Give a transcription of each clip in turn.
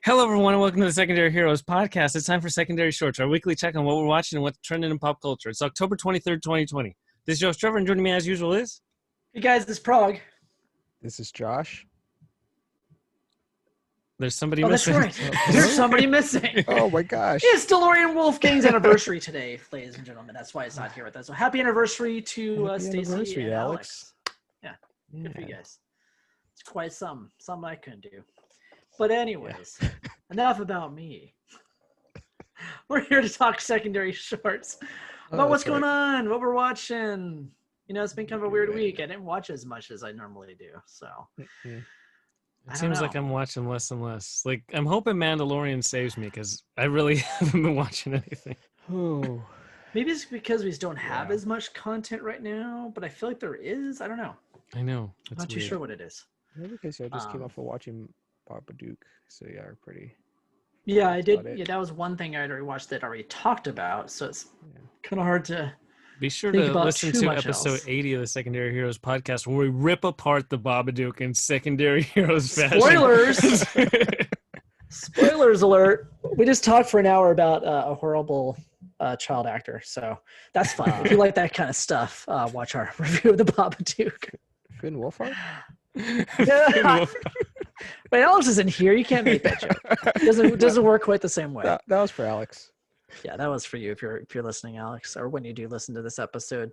Hello, everyone, and welcome to the Secondary Heroes podcast. It's time for Secondary Shorts, our weekly check on what we're watching and what's trending in pop culture. It's October 23rd, 2020. This is Joe Trevor, and joining me as usual is... Hey guys, this is Prague. This is Josh. There's somebody missing. That's right. There's somebody missing. Oh my gosh. It's DeLorean Wolfgang's anniversary today, ladies and gentlemen. That's why it's not here with us. So happy anniversary to Stacey and Alex. Yeah, good for you guys. It's quite something I couldn't do. But anyways, enough about me. We're here to talk secondary shorts about what's going on, what we're watching. You know, it's been kind of a weird week. I didn't watch as much as I normally do, so. It seems like I'm watching less and less. Like, I'm hoping Mandalorian saves me because I really haven't been watching anything. Oh. Maybe it's because we just don't have as much content right now, but I feel like there is. I don't know. I know. I'm not too sure what it is. Maybe because I just came off of watching Babadook, so yeah, we're pretty. Yeah, I did. Yeah, that was one thing I'd already watched that I already talked about, so it's kind of hard to. Be sure to listen to episode 80 of the Secondary Heroes podcast, where we rip apart the Babadook in Secondary Heroes fashion. Spoilers! Spoilers alert! We just talked for an hour about a horrible child actor, so that's fine. If you like that kind of stuff, watch our review of the Babadook. Finn Wolfhard? Yeah. Wait, Alex isn't here. You can't make that joke. It doesn't work quite the same way. That was for Alex. Yeah, that was for you if you're listening, Alex, or when you do listen to this episode.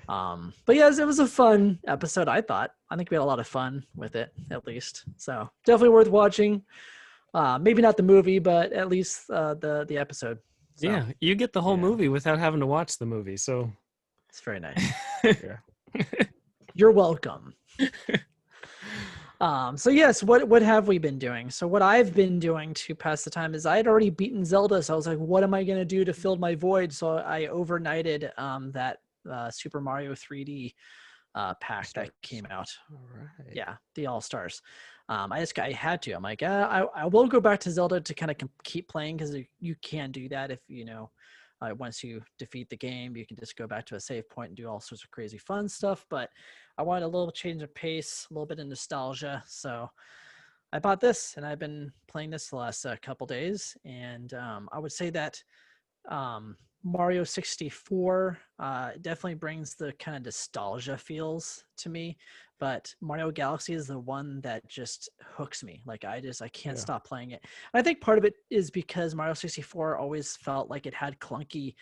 But yes, it was a fun episode, I thought. I think we had a lot of fun with it, at least. So definitely worth watching. Maybe not the movie, but at least the episode. So. Yeah, you get the whole movie without having to watch the movie, so it's very nice. You're welcome. So yes, what have we been doing? So what I've been doing to pass the time is I had already beaten Zelda, so I was like, what am I going to do to fill my void? So I overnighted that Super Mario 3D pack that came out. All right. Yeah, the All-Stars. I had to. I'm like, I will go back to Zelda to kind of keep playing because you can do that if you know. Once you defeat the game, you can just go back to a save point and do all sorts of crazy fun stuff. But I wanted a little change of pace, a little bit of nostalgia. So I bought this, and I've been playing this the last couple days. And I would say that Mario 64 definitely brings the kind of nostalgia feels to me. But Mario Galaxy is the one that just hooks me. Like I can't stop playing it. And I think part of it is because Mario 64 always felt like it had clunky,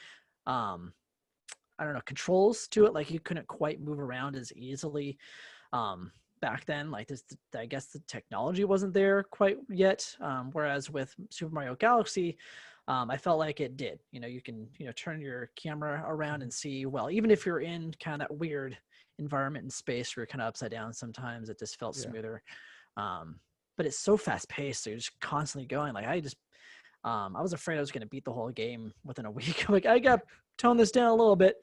controls to it. Like you couldn't quite move around as easily back then. Like this, I guess the technology wasn't there quite yet. Whereas with Super Mario Galaxy, I felt like it did. You know, you can turn your camera around and see well, even if you're in kind of weird environment and space where you're kind of upside down sometimes, it just felt smoother. But it's so fast paced, so you're just constantly going. Like I was afraid I was going to beat the whole game within a week. I'm like, I got to tone this down a little bit.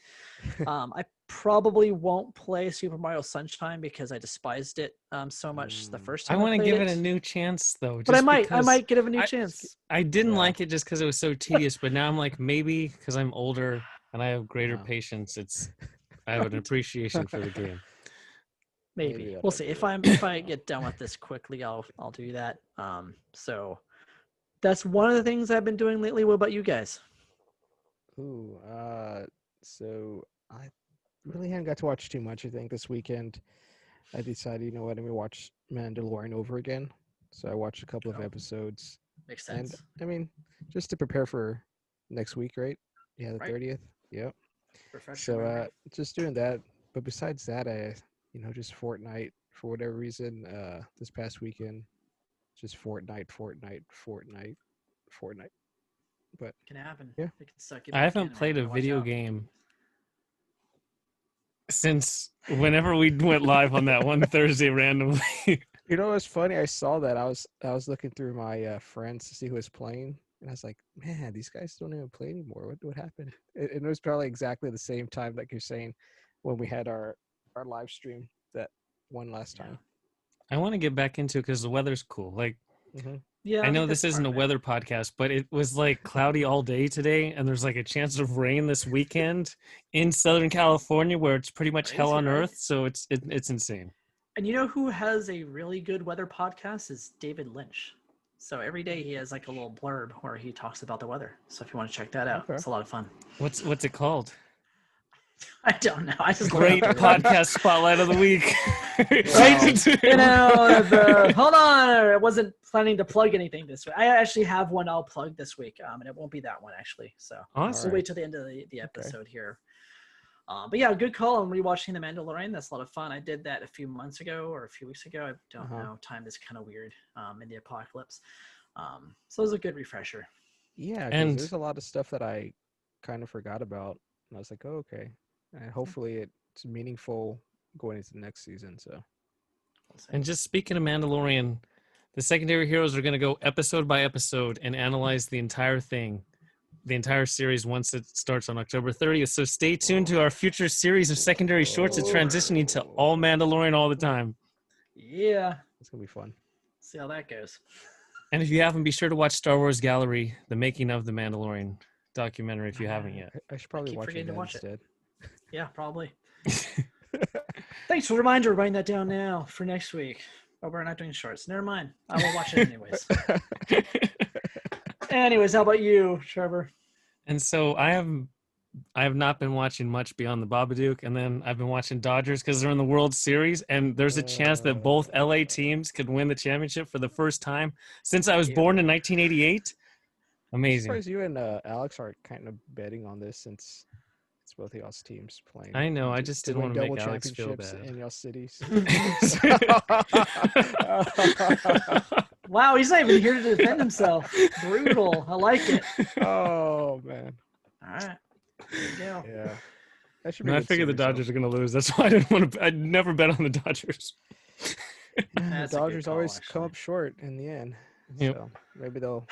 I probably won't play Super Mario Sunshine because I despised it so much the first time. I want to give it a new chance though. But I might give it a new chance. I didn't like it just because it was so tedious, but now I'm like, maybe because I'm older and I have greater patience, I have an appreciation for the game. Maybe we'll see. If I get done with this quickly, I'll do that. So that's one of the things I've been doing lately. What about you guys? Ooh, so I really haven't got to watch too much. I think this weekend I decided, you know what, I'm gonna watch Mandalorian over again. So I watched a couple of episodes. Makes sense. And I mean, just to prepare for next week, right? Yeah, the 30th. Yep. So just doing that. But besides that, I just Fortnite for whatever reason. This past weekend, just Fortnite. But it can happen. Yeah. It can suck you I haven't played a video game since whenever we went live on that one Thursday randomly. You know what's funny? I saw that. I was looking through my friends to see who was playing, and I was like, man, these guys don't even play anymore. What happened? It was probably exactly the same time like you're saying when we had our live stream that one last time. I want to get back into it because the weather's cool. Like, yeah, I know this isn't a weather podcast, but it was like cloudy all day today, and there's like a chance of rain this weekend in Southern California, where it's pretty much hell on earth. So it's insane. And you know who has a really good weather podcast is David Lynch. So every day he has like a little blurb where he talks about the weather. So if you want to check that out, Okay. it's a lot of fun. What's it called? I don't know. I just Great looked up podcast spotlight of the week. Right? Hold on. I wasn't planning to plug anything this week. I actually have one I'll plug this week, and it won't be that one actually. So Awesome. we'll wait till the end of the episode here. But yeah, good call on rewatching The Mandalorian. That's a lot of fun. I did that a few months ago or a few weeks ago. I don't know. Time is kind of weird in the apocalypse. So it was a good refresher. Yeah, And- because there's a lot of stuff that I kind of forgot about. And I was like, oh, okay. And hopefully it's meaningful going into the next season. So. We'll see. And just speaking of Mandalorian, the secondary heroes are going to go episode by episode and analyze the entire thing, the entire series once it starts on October 30th. So stay tuned to our future series of secondary shorts and transitioning to all Mandalorian all the time. Yeah. It's going to be fun. See how that goes. And if you haven't, be sure to watch Star Wars Gallery, the making of the Mandalorian documentary if you haven't yet. I should probably keep watch forgetting it to watch it. instead. Yeah, probably. Thanks for the reminder. Writing that down now for next week. Oh, we're not doing shorts. Never mind. I will watch it anyways. Anyways, how about you, Trevor? And so I have not been watching much beyond the Babadook, and then I've been watching Dodgers because they're in the World Series, and there's a chance that both LA teams could win the championship for the first time since I was born in 1988. I'm Amazing. surprised you and Alex are kind of betting on this since it's both of y'all's teams playing. I know. I just didn't win want to double make Alex feel championships bad. in y'all cities. Wow, he's not even here to defend himself. Brutal. I like it. Oh man. All right. There you go. Yeah. That should be No, a I good figured the series, though. Dodgers are going to lose. That's why I didn't want to. I'd never bet on the Dodgers. That's a The good Dodgers call, always come actually. up short in the end. Yep. So maybe they'll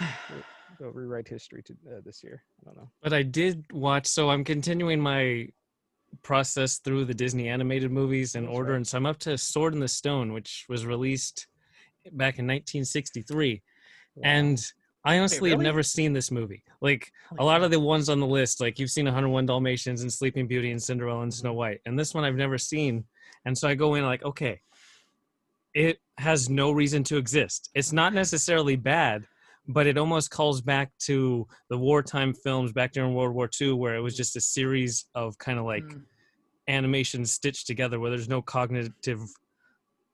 rewrite history this year. I don't know. But I did watch. So I'm continuing my process through the Disney animated movies in That's order, right. and so I'm up to Sword in the Stone, which was released back in 1963, Wow. and I honestly have really? never seen this movie. Like Holy a lot cow. of the ones on the list, like you've seen 101 Dalmatians and Sleeping Beauty and Cinderella and Snow White, and this one I've never seen. And so I go in like, okay, it has no reason to exist. It's not necessarily bad, but it almost calls back to the wartime films back during World War II, where it was just a series of kind of like animations stitched together where there's no cognitive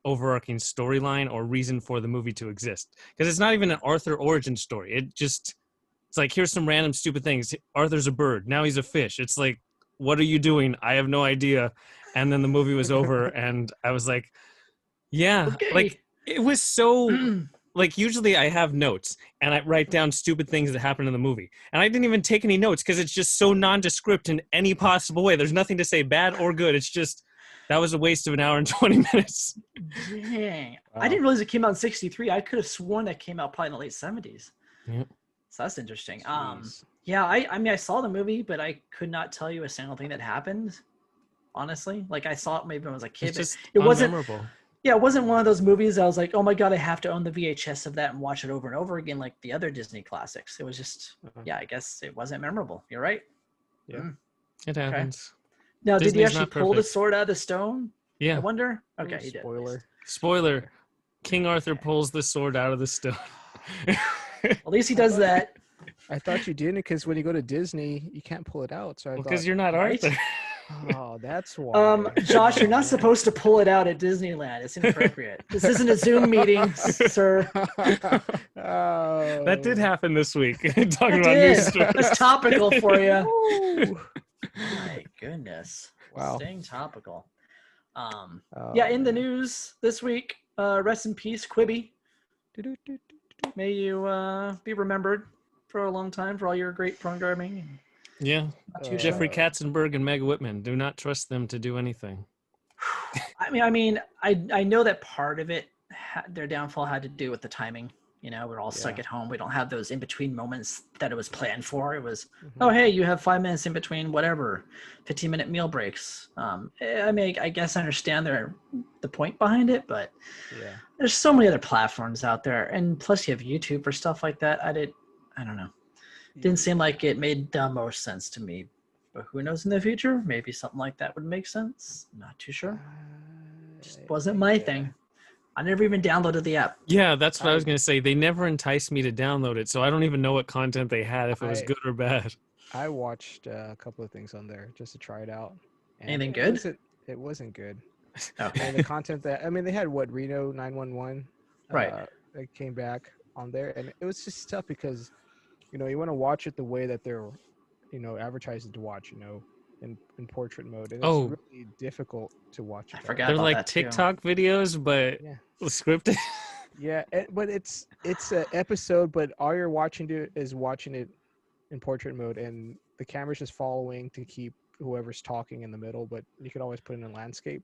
overarching storyline or reason for the movie to exist. Because it's not even an Arthur origin story. It's like, here's some random stupid things. Arthur's a bird. Now he's a fish. It's like, what are you doing? I have no idea. And then the movie was over and I was like, yeah, Okay. like it was so like usually I have notes and I write down stupid things that happen in the movie. And I didn't even take any notes because it's just so nondescript in any possible way. There's nothing to say bad or good. It's just, that was a waste of an hour and 20 minutes. Dang. Wow. I didn't realize it came out in 63. I could have sworn that came out probably in the late 70s. Yep. So that's interesting. Jeez. Yeah, I mean, I saw the movie, but I could not tell you a single thing that happened. Honestly, like I saw it maybe when I was a kid. It's but just it wasn't. unmemorable. Yeah, it wasn't one of those movies I was like, oh my god, I have to own the VHS of that and watch it over and over again, like the other Disney classics. It was just, yeah, I guess it wasn't memorable. You're right. Yeah. It happens. Now, did he Disney's actually not pull the perfect. sword out of the stone? I Yeah. wonder. Okay, he did. Spoiler. Spoiler. King Arthur pulls the sword out of the stone. At least he does that. I thought you didn't because when you go to Disney, you can't pull it out. So I Because thought, you're not Right? Arthur. oh, that's why. Josh, you're not supposed to pull it out at Disneyland. It's inappropriate. This isn't a Zoom meeting, sir. Oh. That did happen this week. Talking It about did. news stories. That's topical for you. Ooh. My goodness. Wow. Staying topical. Oh, Yeah, in the man. news this week, rest in peace, Quibi. Do-do-do-do-do. May you be remembered for a long time for all your great programming. Yeah. Not too Jeffrey sure. Katzenberg and Meg Whitman. Do not trust them to do anything. I know that part of it, their downfall had to do with the timing. You know, we're all stuck Yeah. at home. We don't have those in-between moments that it was planned for. It was, Mhm. oh, hey, you have 5 minutes in between whatever, 15-minute meal breaks. I guess I understand the point behind it, but Yeah. there's so many other platforms out there. And plus you have YouTube for stuff like that. I don't know. Didn't seem like it made the most sense to me. But who knows in the future? Maybe something like that would make sense. Not too sure. Just wasn't my thing. I never even downloaded the app. Yeah, that's what I was gonna say. They never enticed me to download it, so I don't even know what content they had, if it was I good or bad. I watched a couple of things on there just to try it out, and Anything it good? wasn't good. Okay. I mean, the content that they had what Reno 911, Right. that came back on there, and it was just tough because you want to watch it the way that they're advertised to watch, in portrait mode, and it's Oh, really difficult to watch I it that forgot way. they're about like that too. TikTok videos, but Yeah. scripted. Yeah, but it's an episode, but all you're watching is watching it in portrait mode, and the camera's just following to keep whoever's talking in the middle. But you could always put it in landscape.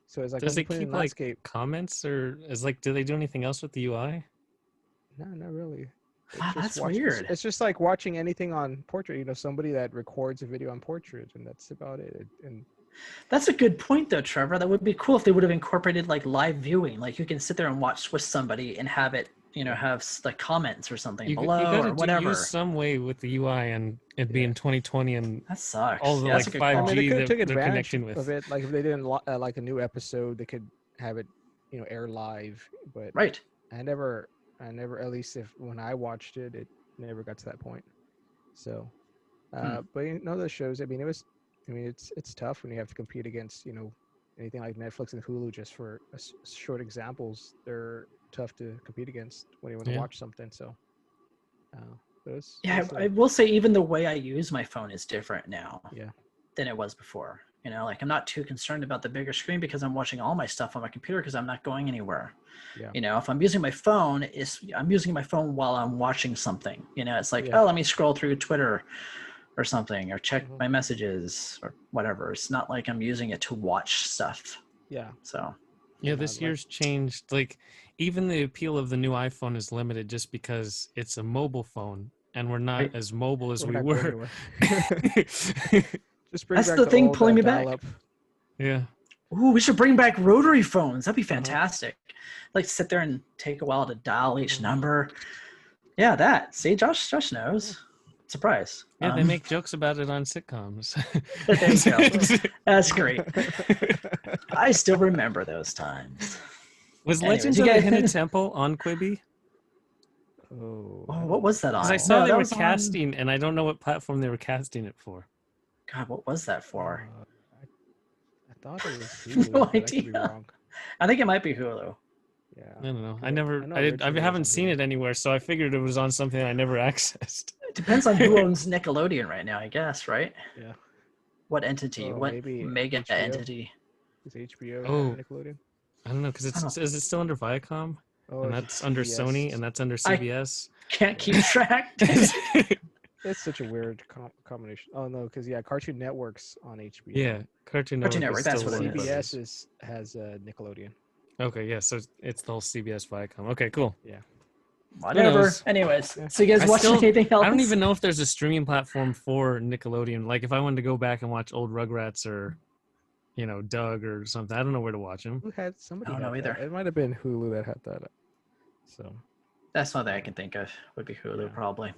So it's like Does when you it put it in keep like landscape, comments, or is like, do they do anything else with the UI? no, not really. It's Wow, just that's watch. weird. It's just like watching anything on portrait. Somebody that records a video on portrait, and that's about it. And That's a good point, though, Trevor. That would be cool if they would have incorporated like live viewing. Like you can sit there and watch with somebody and have it, have like comments or something You below got or to use whatever. some way with the UI, and it Yeah. being 2020 and That sucks. all the Yeah, that's like a good I call. mean, they 5G could have that took they're advantage connecting with. of it. Like if they did like a new episode, they could have it, air live. But Right. I never, at least when I watched it, it never got to that point. So, but those shows. I mean, it's tough when you have to compete against, anything like Netflix and Hulu. Just for short examples, they're tough to compete against when you want to Yeah. watch something. So, Yeah, I will say even the way I use my phone is different now yeah, than it was before. Like I'm not too concerned about the bigger screen because I'm watching all my stuff on my computer because I'm not going anywhere. yeah. If I'm using my phone, I'm using my phone while I'm watching something. It's like, Yeah. oh, let me scroll through Twitter or something or check Mhm. my messages or whatever. It's not like I'm using it to watch stuff. Yeah. So Yeah, And, this like- year's changed. Like, even the appeal of the new iPhone is limited just because it's a mobile phone, and we're not Right. as mobile as We're we not going were. anywhere. Just bring That's back the thing old, pulling me back. dial-up. Yeah. ooh, we should bring back rotary phones. That'd be Uh-huh. fantastic. Like sit there and take a while to dial each Mhm. number. Yeah, that. See, Josh knows. Surprise. Yeah, they make jokes about it on sitcoms. There you go. That's great. I still remember those times. Was Anyways, Legends you of the guys- Hidden Temple on Quibi? Oh, Oh, what was that on? Because I saw No, they that were was on- casting, and I don't know what platform they were casting it for. God, what was that for? I thought it was Hulu, No but I could be idea. wrong. I think it might be Hulu. Yeah. I don't know. I I never, know I originally it was haven't on seen Hulu. it anywhere, so I figured it was on something I never accessed. It depends on who owns Nickelodeon right now, I guess, right? Yeah. What entity? Oh, what maybe mega HBO? entity? Is HBO Oh. Nickelodeon? I don't know, because I don't- is it still under Viacom? Oh, And is it that's under CBS? Sony, and that's under CBS. Can't keep track. It's such a weird combination. Oh no, because Cartoon Network's on HBO. Yeah, Cartoon Network. Cartoon Network, is that's still what it under is. CBS has Nickelodeon. Okay, yeah, so it's the whole CBS Viacom. Okay, cool. Whatever. knows? Anyways, Yeah. so you guys I watching still- anything else? I don't even know if there's a streaming platform for Nickelodeon. Like, if I wanted to go back and watch old Rugrats or, Doug or something, I don't know where to watch them. Who had somebody? I don't had know either. that. It might have been Hulu that had that. So That's not that I can think of. Would be Hulu Yeah. probably.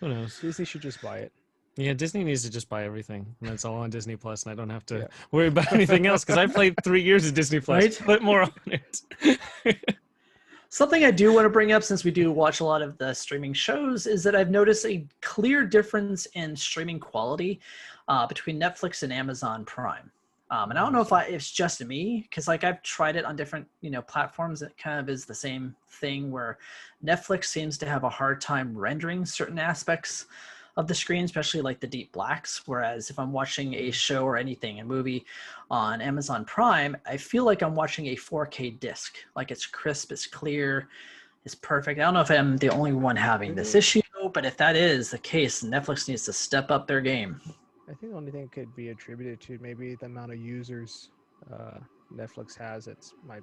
Who knows? Disney should just buy it. Yeah, Disney needs to just buy everything, and that's all on Disney Plus, and I don't have to Yeah. worry about anything else because I played 3 years of Disney Plus. Right? Put more on it. Something I do want to bring up since we do watch a lot of the streaming shows is that I've noticed a clear difference in streaming quality between Netflix and Amazon Prime. And I don't know if it's just me, because I've tried it on different platforms. It kind of is the same thing where Netflix seems to have a hard time rendering certain aspects of the screen, especially like the deep blacks. Whereas if I'm watching a show or anything, a movie on Amazon Prime, I feel like I'm watching a 4K disc. Like it's crisp, it's clear, it's perfect. I don't know if I'm the only one having this issue, but if that is the case, Netflix needs to step up their game. I think the only thing could be attributed to maybe the amount of users Netflix has. It's might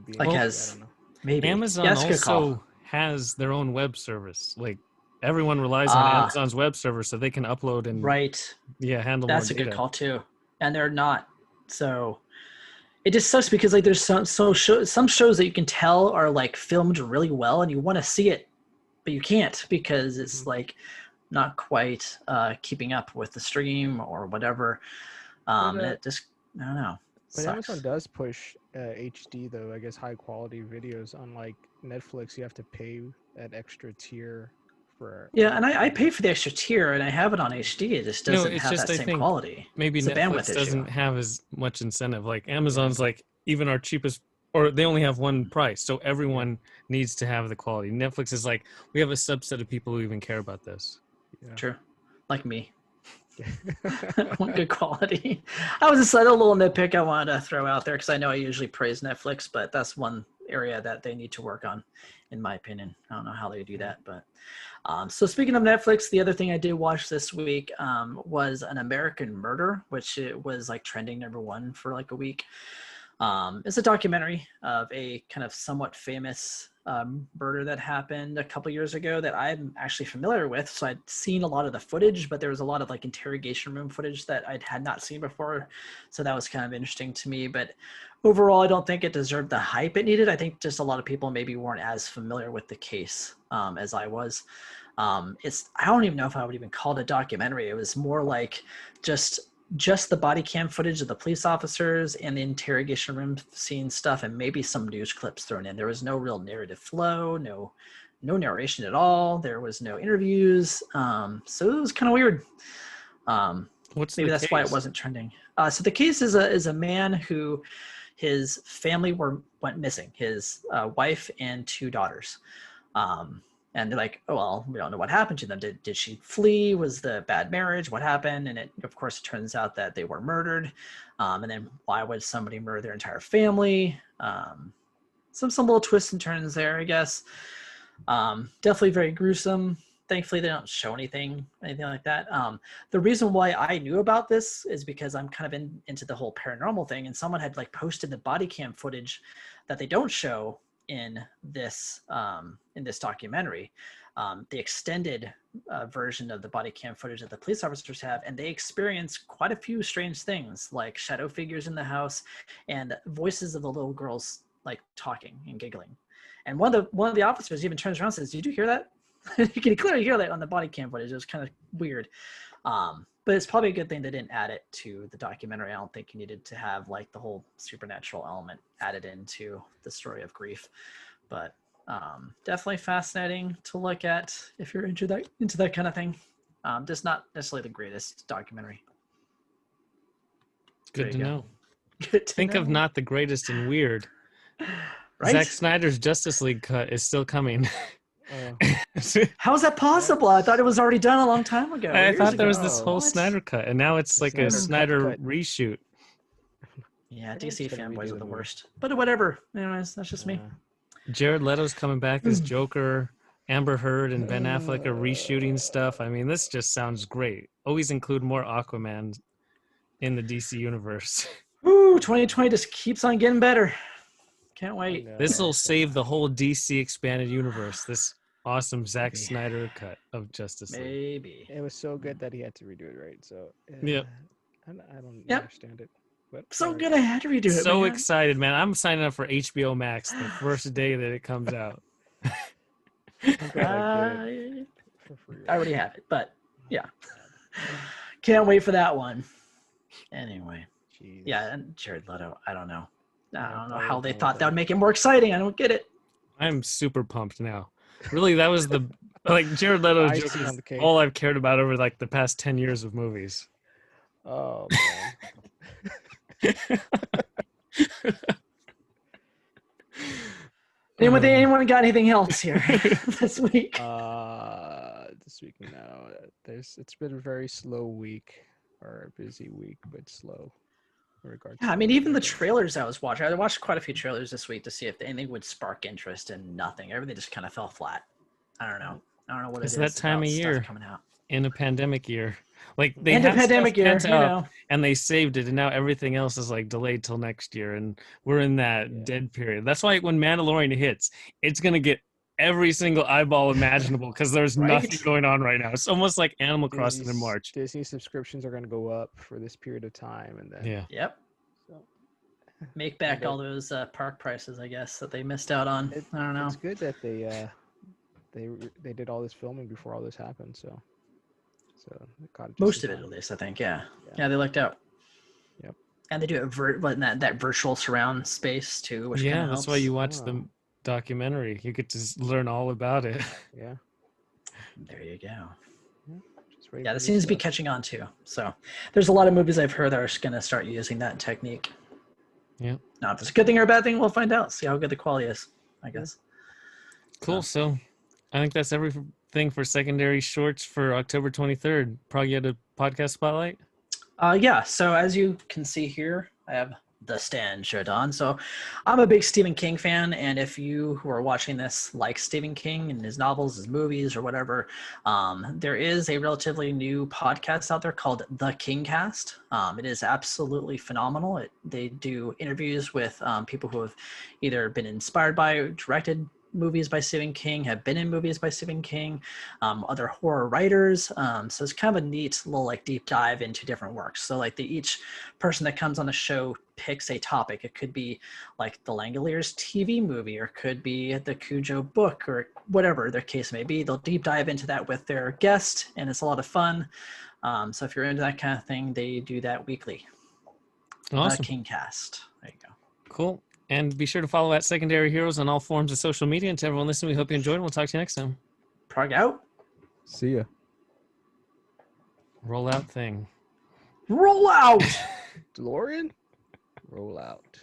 be Like an issue, has- I don't know. Maybe. Amazon Yeah, that's a good call. also has their own web service. Like, everyone relies on Amazon's web server so they can upload and Right. handle That's more a data. good call too. And they're not. So it just sucks because there's some shows that you can tell are filmed really well and you want to see it, but you can't because it's not quite keeping up with the stream or whatever. And it just, I don't know. But Amazon Sucks. does push HD though, I guess high quality videos. Unlike Netflix, you have to pay that extra tier for Yeah, and I HD. pay for the extra tier and I have it on HD. It just doesn't It's have just that I same think quality. maybe It's a bandwidth Netflix issue. doesn't have as much incentive. Like Amazon's like even our cheapest, or they only have one price, so everyone needs to have the quality. Netflix is like we have a subset of people who even care about this. Yeah. True. Like me. Want good quality. I was just a little nitpick I wanted to throw out there because I know I usually praise Netflix, but that's one area that they need to work on, in my opinion. I don't know how they do that, but so speaking of Netflix, the other thing I did watch this week was An American Murder, which it was like trending #1 for like a week. It's a documentary of a kind of somewhat famous murder that happened a couple years ago that I'm actually familiar with. So I'd seen a lot of the footage, but there was a lot of like interrogation room footage that I had not seen before. So that was kind of interesting to me. But overall, I don't think it deserved the hype it needed. I think just a lot of people maybe weren't as familiar with the case as I was. I don't even know if I would even call it a documentary. It was more like just the body cam footage of the police officers and the interrogation room scene stuff, and maybe some news clips thrown in. There was no real narrative flow, no narration at all. There was no interviews. So it was kind of weird. What's Maybe the that's why it case? wasn't trending. So the case is a man who his family went missing, his wife and 2 daughters. And they're like, oh, well, we don't know what happened to them. Did she flee? Was the bad marriage? What happened? And of course, it turns out that they were murdered. And then why would somebody murder their entire family? Some little twists and turns there, I guess. Definitely very gruesome. Thankfully, they don't show anything like that. The reason why I knew about this is because I'm kind of into the whole paranormal thing, and someone had like posted the body cam footage that they don't show in this documentary, the extended version of the body cam footage that the police officers have, and they experience quite a few strange things like shadow figures in the house and voices of the little girls like talking and giggling. And one of the officers even turns around and says, "Did you hear that?" You can clearly hear that on the body cam footage. It was kind of weird. But it's probably a good thing they didn't add it to the documentary. I don't think you needed to have like the whole supernatural element added into the story of grief. But definitely fascinating to look at if you're into that kind of thing. Just not necessarily the greatest documentary. Good to know. Good to Think know. of not the greatest and weird. Right? Zack Snyder's Justice League cut is still coming. How is that possible? I thought it was already done a long time ago. I thought there ago. was this whole What? Snyder cut, and now it's like a Snyder reshoot. Yeah, Everyone's DC gonna fanboys redo are the movie. worst. But whatever. Anyways, that's just me. Jared Leto's coming back as Joker. Amber Heard and Ben Affleck are reshooting stuff. I mean, this just sounds great. Always include more Aquaman in the DC universe. Ooh, 2020 just keeps on getting better. Can't wait. This will save the whole DC expanded universe. This awesome Zack Snyder cut of Justice League. Maybe. It was so good that he had to redo it, right? So Yep. I don't Yep. understand it. But So alright. good I had to redo it. So man. excited, man. I'm signing up for HBO Max the first day that it comes out. I'm glad I get it for free. I already have it, but yeah. Can't wait for that one. Anyway. Jeez. Yeah, and Jared Leto, I don't know. I don't know I how was they done with thought that that. would make it more exciting. I don't get it. I'm super pumped now. Really, that was the like Jared Leto Icing Joker on is the cake. all I've cared about over like the past 10 years of movies. Oh man. Anyone got anything else here this week? This week no. It's been a very slow week, or a busy week, but slow. In regards Yeah, to I mean, even the movies. trailers I was watching, I watched quite a few trailers this week to see if anything would spark interest, and nothing. Everything just kind of fell flat. I don't know what It's it is that time about of year. stuff coming out. In a pandemic year. Like they And a had stuff pandemic year, pent you up know. and they saved it, and now everything else is like delayed till next year, and we're in that dead period. That's why when Mandalorian hits, it's gonna get every single eyeball imaginable because there's nothing Right? going on right now. It's almost like Animal Crossing in March. Disney subscriptions are going to go up for this period of time, and then Yeah. Yep. So, Make back all those park prices, I guess, that they missed out on. I don't know. It's good that they did all this filming before all this happened. So Most of it, at least, I think. Yeah, they lucked out. Yep. And they do it that virtual surround space too, which kind Yeah, of that's helps. why you watch Oh. the documentary. You get to learn all about it. Yeah. There you go. Just ready Yeah, for this new seems to be stuff. catching on too. So there's a lot of movies I've heard that are going to start using that technique. Yeah. Now, if it's a good thing or a bad thing, we'll find out. See how good the quality is, I guess. Cool. So I think that's everything for secondary shorts for October 23rd. Probably get a podcast spotlight. Yeah, so as you can see here, I have the stand shirt on. So I'm a big Stephen King fan, and if you who are watching this like Stephen King and his novels, his movies, or whatever, there is a relatively new podcast out there called The King Cast. It is absolutely phenomenal. They do interviews with people who have either been inspired by or directed movies by Stephen King, have been in movies by Stephen King, other horror writers. So it's kind of a neat little like deep dive into different works. So like each person that comes on the show picks a topic. It could be like the Langoliers TV movie, or could be the Cujo book, or whatever their case may be. They'll deep dive into that with their guest, and it's a lot of fun. So if you're into that kind of thing, they do that weekly. Awesome. The King Cast. There you go. Cool. And be sure to follow at Secondary Heroes on all forms of social media. And to everyone listening, we hope you enjoyed. And we'll talk to you next time. Prog out. See ya. Roll out thing. Roll out. DeLorean? Roll out.